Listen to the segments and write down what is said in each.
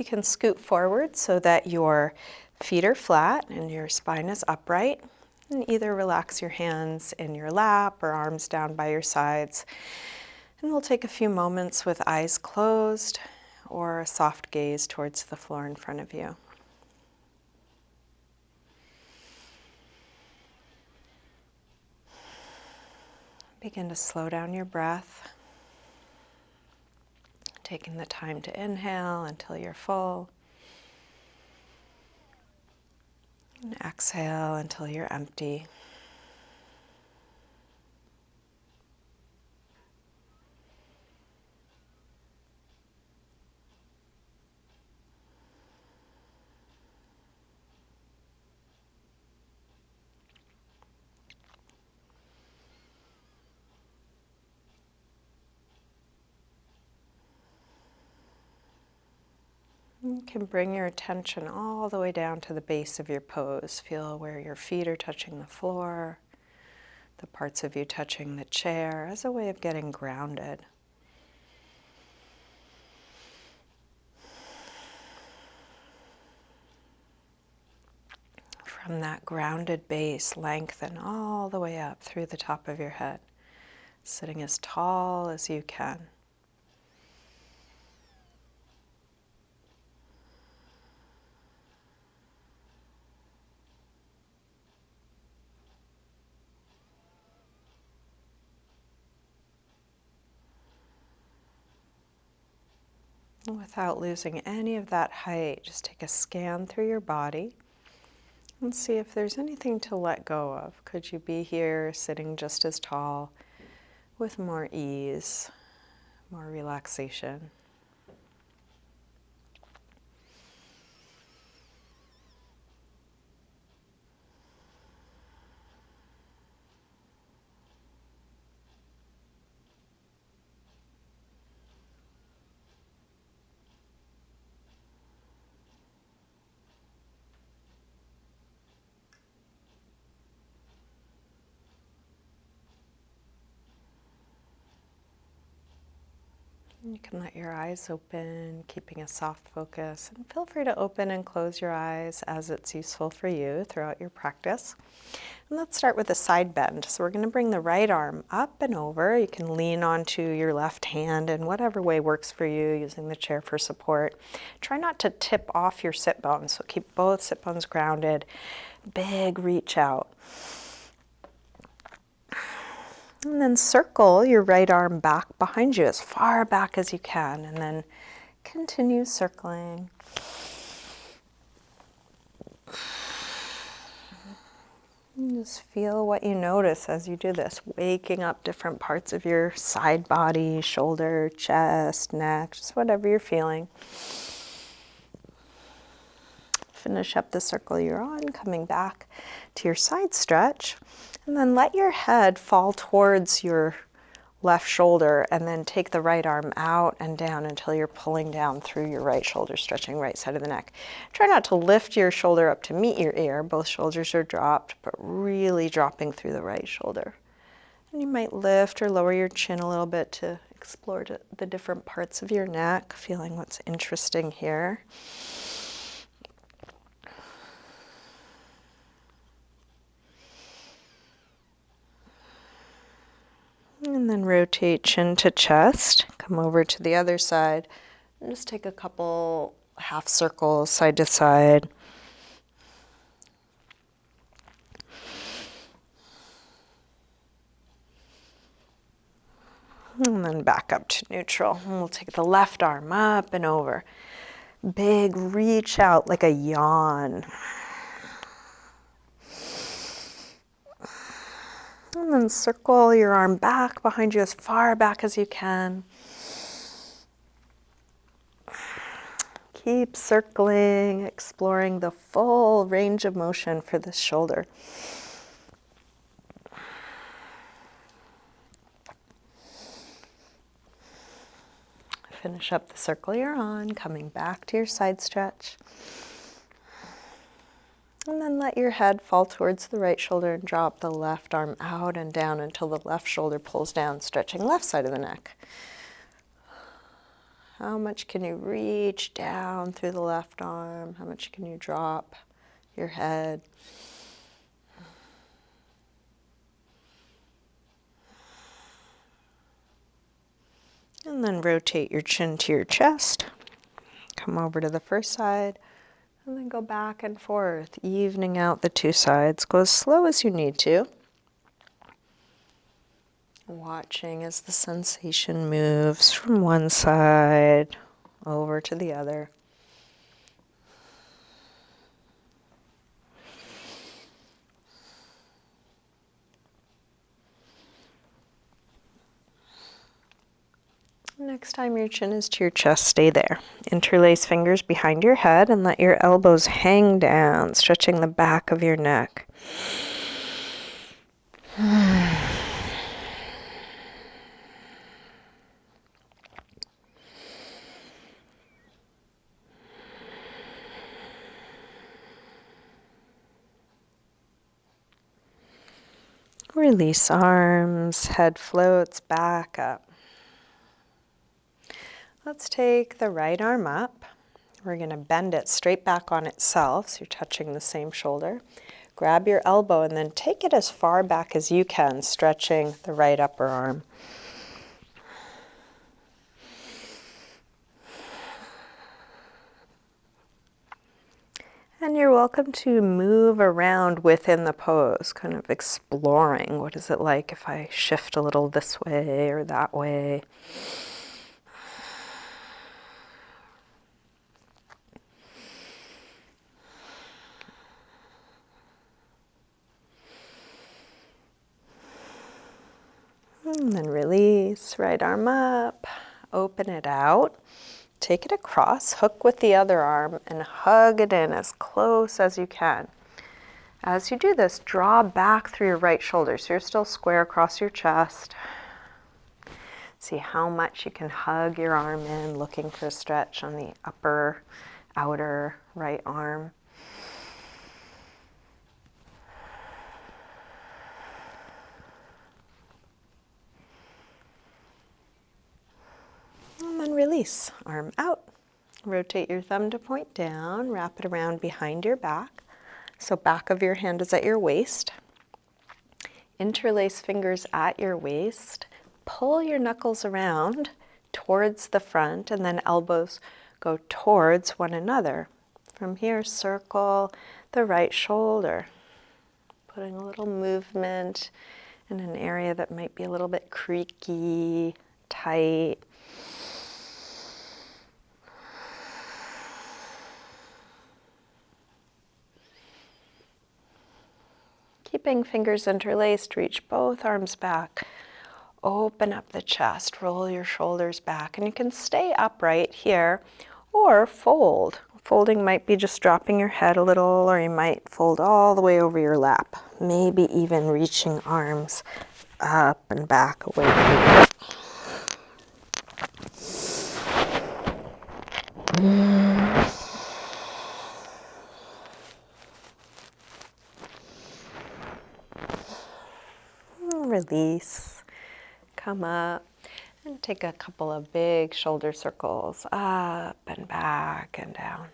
You can scoot forward so that your feet are flat and your spine is upright. And either relax your hands in your lap or arms down by your sides. And we'll take a few moments with eyes closed or a soft gaze towards the floor in front of you. Begin to slow down your breath, taking the time to inhale until you're full, and exhale until you're empty. You can bring your attention all the way down to the base of your pose. Feel where your feet are touching the floor, the parts of you touching the chair as a way of getting grounded. From that grounded base, lengthen all the way up through the top of your head, sitting as tall as you can. Without losing any of that height, just take a scan through your body and see if there's anything to let go of. Could you be here sitting just as tall with more ease, more relaxation? You can let your eyes open, keeping a soft focus, and feel free to open and close your eyes as it's useful for you throughout your practice. And let's start with a side bend. So we're going to bring the right arm up and over. You can lean onto your left hand in whatever way works for you, using the chair for support. Try not to tip off your sit bones, so keep both sit bones grounded. Big reach out. And then circle your right arm back behind you as far back as you can, and then continue circling. And just feel what you notice as you do this, waking up different parts of your side body, shoulder, chest, neck, just whatever you're feeling. Finish up the circle you're on, coming back to your side stretch. And then let your head fall towards your left shoulder, and then take the right arm out and down until you're pulling down through your right shoulder, stretching right side of the neck. Try not to lift your shoulder up to meet your ear. Both shoulders are dropped, but really dropping through the right shoulder. And you might lift or lower your chin a little bit to explore the different parts of your neck, feeling what's interesting here. And then rotate chin to chest, come over to the other side, and just take a couple half circles side to side. And then back up to neutral. And we'll take the left arm up and over. Big reach out like a yawn. And then circle your arm back behind you as far back as you can. Keep circling, exploring the full range of motion for this shoulder. Finish up the circle you're on, coming back to your side stretch. And then let your head fall towards the right shoulder and drop the left arm out and down until the left shoulder pulls down, stretching left side of the neck. How much can you reach down through the left arm? How much can you drop your head? And then rotate your chin to your chest. Come over to the first side. And then go back and forth, evening out the two sides. Go as slow as you need to. Watching as the sensation moves from one side over to the other. Next time your chin is to your chest, stay there. Interlace fingers behind your head and let your elbows hang down, stretching the back of your neck. Release arms, head floats back up. Let's take the right arm up. We're going to bend it straight back on itself, so you're touching the same shoulder. Grab your elbow and then take it as far back as you can, stretching the right upper arm. And you're welcome to move around within the pose, kind of exploring what is it like if I shift a little this way or that way. And then release, right arm up, open it out. Take it across, hook with the other arm, and hug it in as close as you can. As you do this, draw back through your right shoulder, so you're still square across your chest. See how much you can hug your arm in, looking for a stretch on the upper, outer right arm. And then release, arm out. Rotate your thumb to point down, wrap it around behind your back. So back of your hand is at your waist. Interlace fingers at your waist. Pull your knuckles around towards the front and then elbows go towards one another. From here, circle the right shoulder. Putting a little movement in an area that might be a little bit creaky, tight. Keeping fingers interlaced, reach both arms back. Open up the chest, roll your shoulders back, and you can stay upright here or fold. Folding might be just dropping your head a little, or you might fold all the way over your lap, maybe even reaching arms up and back away from you. Release, come up, and take a couple of big shoulder circles up and back and down.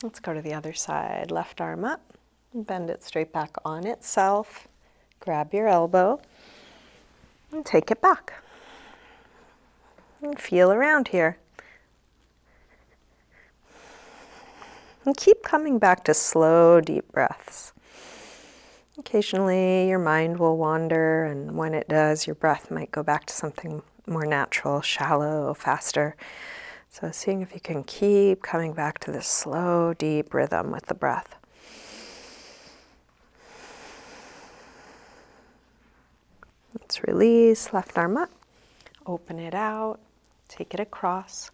Let's go to the other side. Left arm up, bend it straight back on itself. Grab your elbow and take it back. And feel around here. And keep coming back to slow, deep breaths. Occasionally your mind will wander, and when it does, your breath might go back to something more natural, shallow, faster. So seeing if you can keep coming back to this slow, deep rhythm with the breath. Let's release, left arm up, open it out, take it across.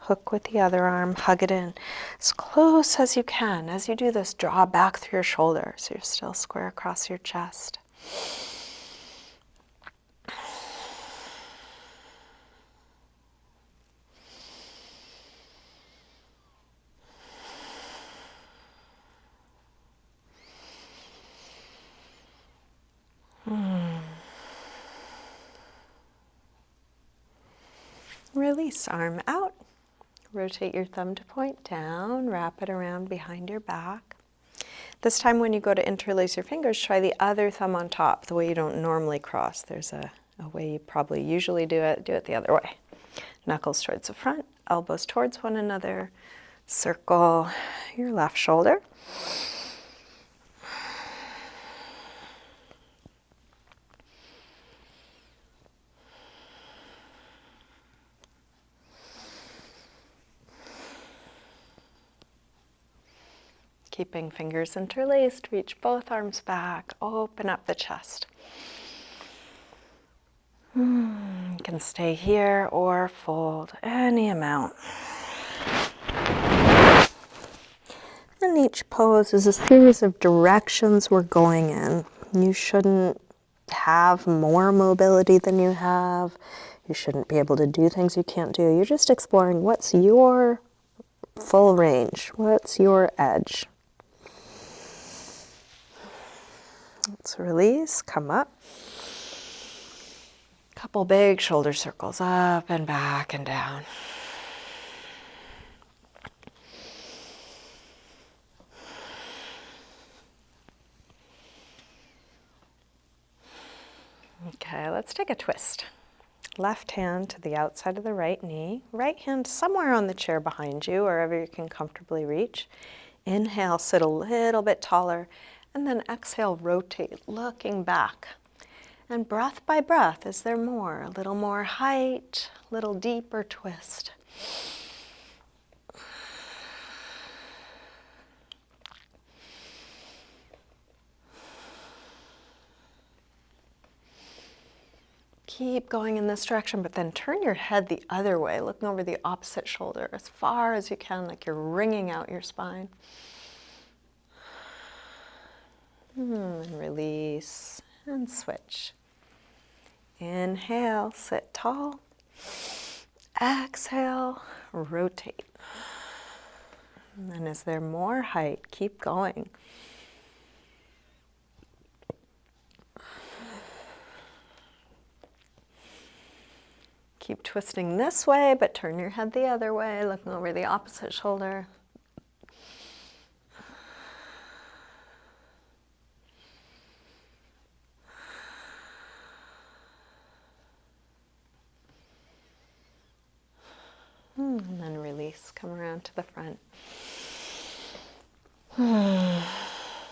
Hook with the other arm, hug it in as close as you can. As you do this, draw back through your shoulder so you're still square across your chest. Release, arm out. Rotate your thumb to point down, wrap it around behind your back. This time when you go to interlace your fingers, try the other thumb on top, the way you don't normally cross. There's a way you probably usually do it the other way. Knuckles towards the front, elbows towards one another. Circle your left shoulder. Keeping fingers interlaced, reach both arms back, open up the chest. You can stay here or fold any amount. And each pose is a series of directions we're going in. You shouldn't have more mobility than you have. You shouldn't be able to do things you can't do. You're just exploring what's your full range, what's your edge. Let's release, come up. Couple big shoulder circles up and back and down. Okay, let's take a twist. Left hand to the outside of the right knee. Right hand somewhere on the chair behind you, wherever you can comfortably reach. Inhale, sit a little bit taller. And then exhale, rotate, looking back. And breath by breath, is there more? A little more height, a little deeper twist. Keep going in this direction, but then turn your head the other way, looking over the opposite shoulder as far as you can, like you're wringing out your spine. And release and switch. Inhale, sit tall. Exhale, rotate. And then is there more height? Keep going. Keep twisting this way, but turn your head the other way, looking over the opposite shoulder. And then release, come around to the front.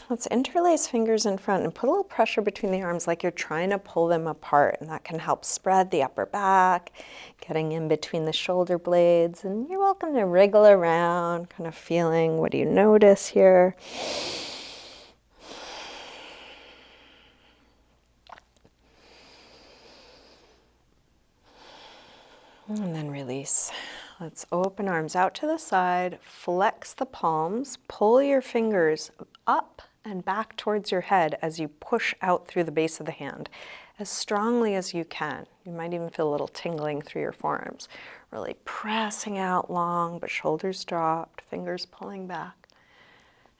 Let's interlace fingers in front and put a little pressure between the arms like you're trying to pull them apart, and that can help spread the upper back, getting in between the shoulder blades. And you're welcome to wriggle around, kind of feeling, what do you notice here? And then release. Let's open arms out to the side, flex the palms, pull your fingers up and back towards your head as you push out through the base of the hand as strongly as you can. You might even feel a little tingling through your forearms. Really pressing out long, but shoulders dropped, fingers pulling back.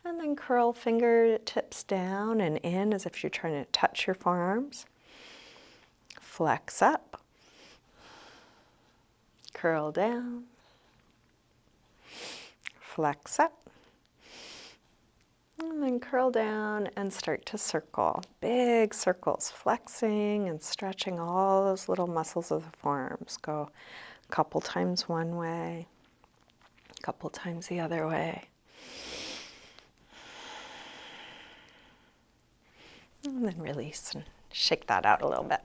And then curl fingertips down and in as if you're trying to touch your forearms. Flex up. Curl down, flex up, and then curl down and start to circle. Big circles, flexing and stretching all those little muscles of the forearms. Go a couple times one way, a couple times the other way. And then release and shake that out a little bit.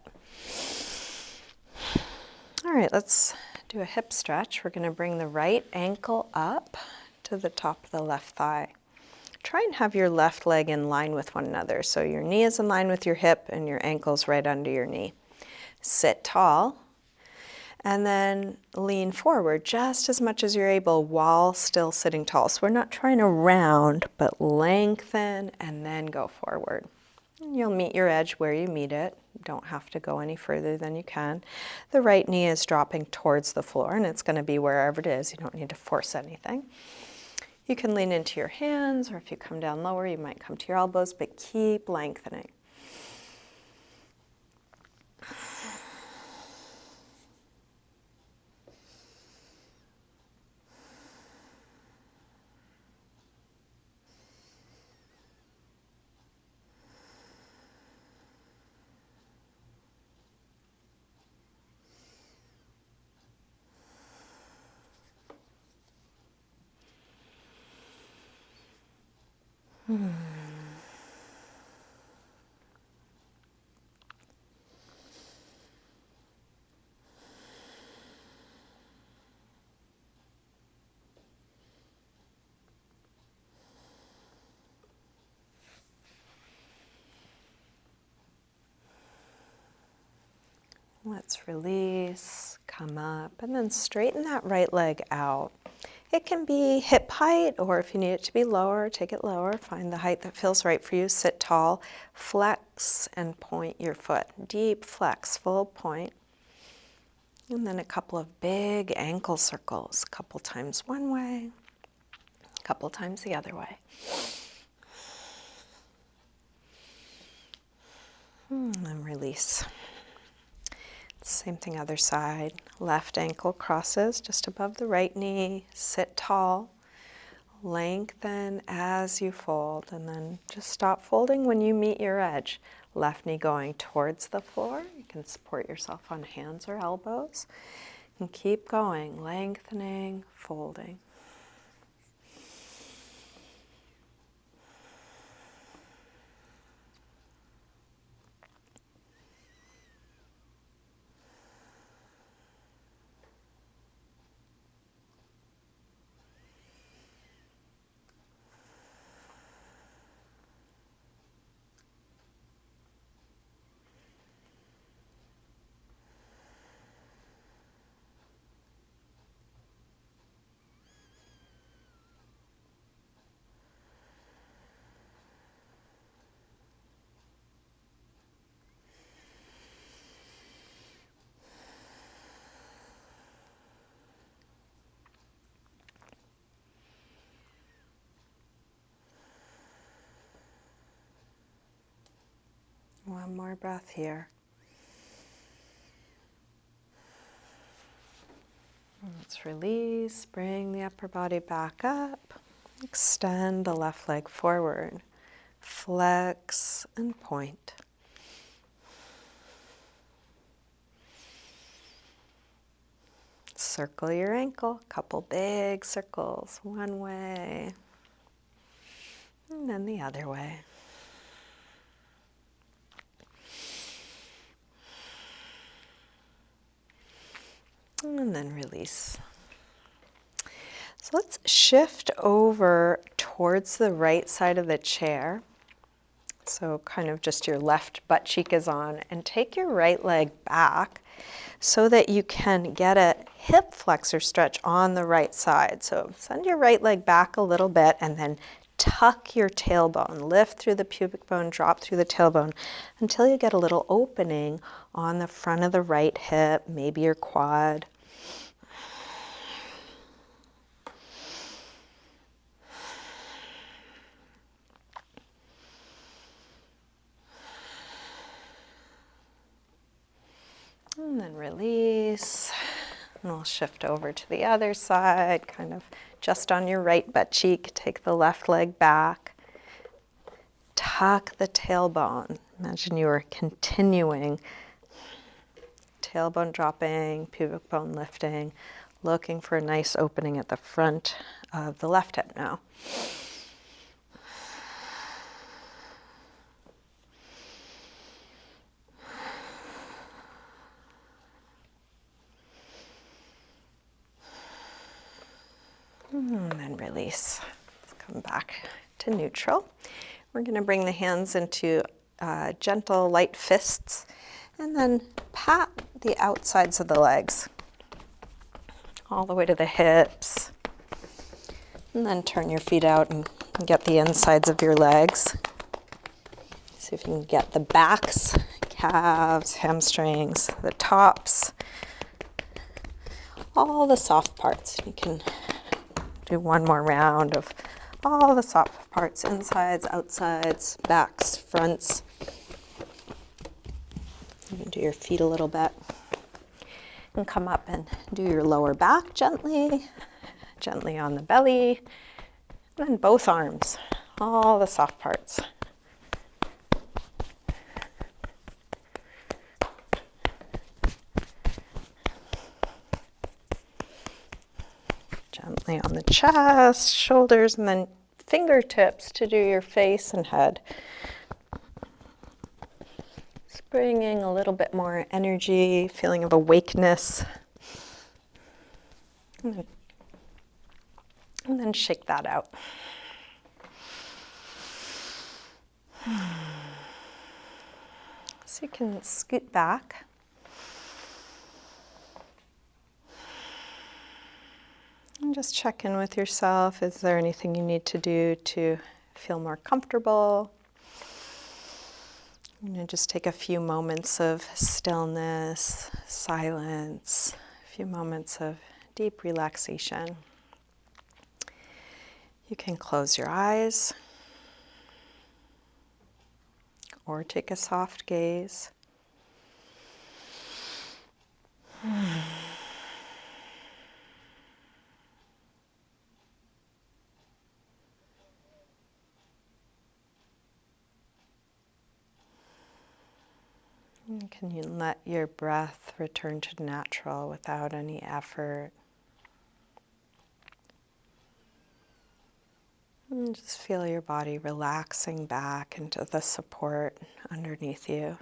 All right, let's do a hip stretch. We're going to bring the right ankle up to the top of the left thigh. Try and have your left leg in line with one another. So your knee is in line with your hip and your ankle's right under your knee. Sit tall and then lean forward just as much as you're able while still sitting tall. So we're not trying to round, but lengthen and then go forward. And you'll meet your edge where you meet it. You don't have to go any further than you can. The right knee is dropping towards the floor, and it's going to be wherever it is. You don't need to force anything. You can lean into your hands, or if you come down lower, you might come to your elbows, but keep lengthening. Let's release, come up, and then straighten that right leg out. It can be hip height, or if you need it to be lower, take it lower. Find the height that feels right for you. Sit tall, flex, and point your foot. Deep flex, full point. And then a couple of big ankle circles, a couple times one way, a couple times the other way. And then release. Same thing, other side. Left ankle crosses just above the right knee. Sit tall. Lengthen as you fold, and then just stop folding when you meet your edge. Left knee going towards the floor. You can support yourself on hands or elbows. And keep going, lengthening, folding. One more breath here. Let's release, bring the upper body back up. Extend the left leg forward. Flex and point. Circle your ankle, couple big circles, one way, and then the other way. And then release. So let's shift over towards the right side of the chair. So kind of just your left butt cheek is on, and take your right leg back so that you can get a hip flexor stretch on the right side. So send your right leg back a little bit and then tuck your tailbone. Lift through the pubic bone, drop through the tailbone until you get a little opening on the front of the right hip, maybe your quad. And then release. And we'll shift over to the other side, kind of just on your right butt cheek. Take the left leg back. Tuck the tailbone. Imagine you are continuing. Tailbone dropping, pubic bone lifting. Looking for a nice opening at the front of the left hip now. And then release. Come back to neutral. We're going to bring the hands into gentle, light fists, and then pat the outsides of the legs all the way to the hips. And then turn your feet out and get the insides of your legs. See if you can get the backs, calves, hamstrings, the tops, all the soft parts. You can do one more round of all the soft parts, insides, outsides, backs, fronts. You can do your feet a little bit. And come up and do your lower back gently, gently on the belly. And then both arms, all the soft parts. Gently on the chest, shoulders, and then fingertips to do your face and head. Just bringing a little bit more energy, feeling of awakeness. And then shake that out. So you can scoot back. And just check in with yourself. Is there anything you need to do to feel more comfortable? Just take a few moments of stillness, silence, a few moments of deep relaxation. You can close your eyes or take a soft gaze. Can you let your breath return to natural without any effort? And just feel your body relaxing back into the support underneath you.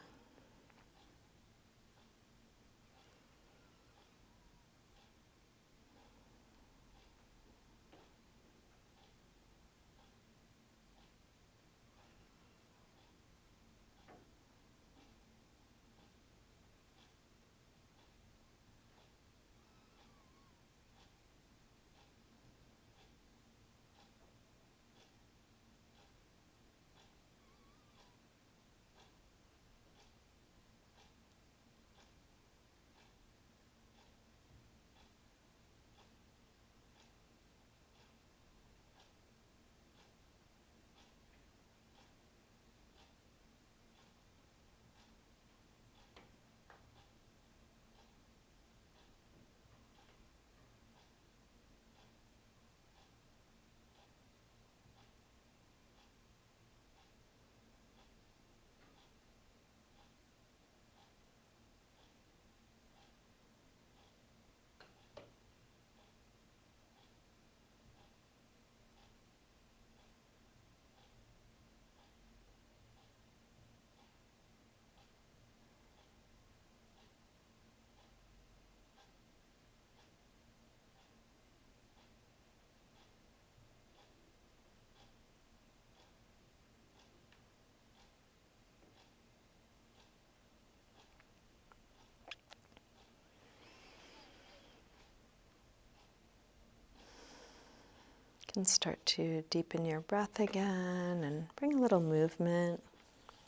You can start to deepen your breath again and bring a little movement,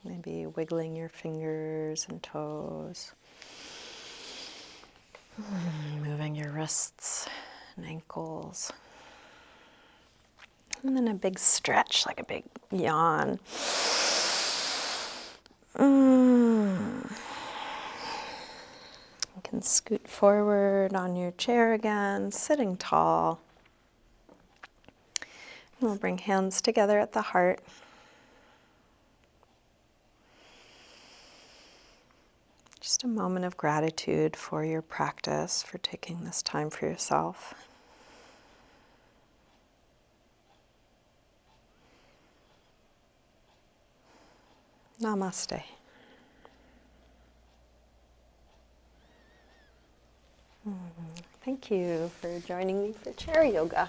maybe wiggling your fingers and toes, moving your wrists and ankles. And then a big stretch, like a big yawn. You can scoot forward on your chair again, sitting tall. And we'll bring hands together at the heart. Just a moment of gratitude for your practice, for taking this time for yourself. Namaste. Thank you for joining me for chair yoga.